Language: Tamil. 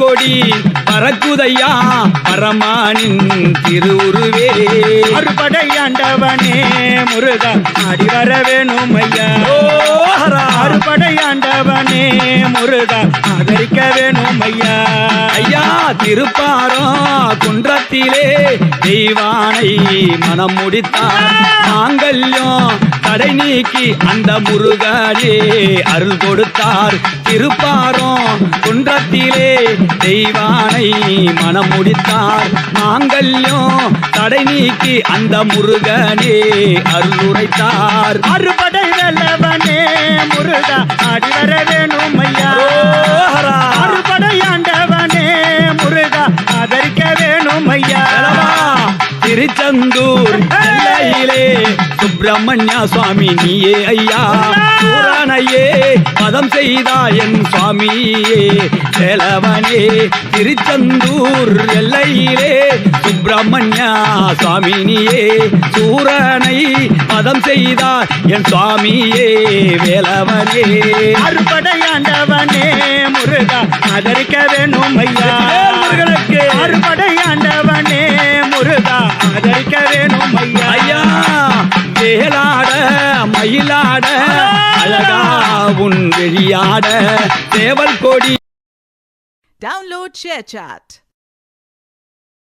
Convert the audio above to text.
கொடி பறக்குதையா பரமானின் திருவுருவே அறுபடையாண்டவனே முருகா ஆடி வர வேணும் ஐயா அறுபடையாண்டவனே முருகா ஆதரிக்க வேணும் ஐயா ஐயா திருப்பாரம் குன்றத்திலே தெய்வானை மனம் முடித்தார் மாங்கல்யம் தடை நீக்கி அந்த முருகனே அருள் கொடுத்தார் திருப்பாரம் குன்றத்திலே தெய்வானை மனம் முடித்தார் மாங்கல்யம் தடை நீக்கி அந்த முருகனே அருள் உரைத்தார் அறுபடை வெல்லவனே முருகா ஆடி வர வேணும் ஐயா அறுபடையாண்டவனே முருகா ஆதரிக்க வேணும் ஐயா திருச்செந்தூர் எல்லையிலே சுப்பிரமணிய சுவாமி நீயே ஐயா சூரனையே பதம் செய்தாயன் சுவாமியே வேலவனே திருச்செந்தூர் எல்லையிலே சுப்பிரமணிய சுவாமி நீயே சூரனை பதம் செய்தார் என் சுவாமியே வேலவனே அறுபடையாண்டவனே முருகா ஆதரிக்க வேணும் ஐயா முருகனுக்கு அறுபடையாண்டவனே முருகா ஆதரிக்க வேணும் ஐயா ஐயா வேலாட மயிலாட அழகா உன் வெளியாட தேவல் கொடி Download ShareChat.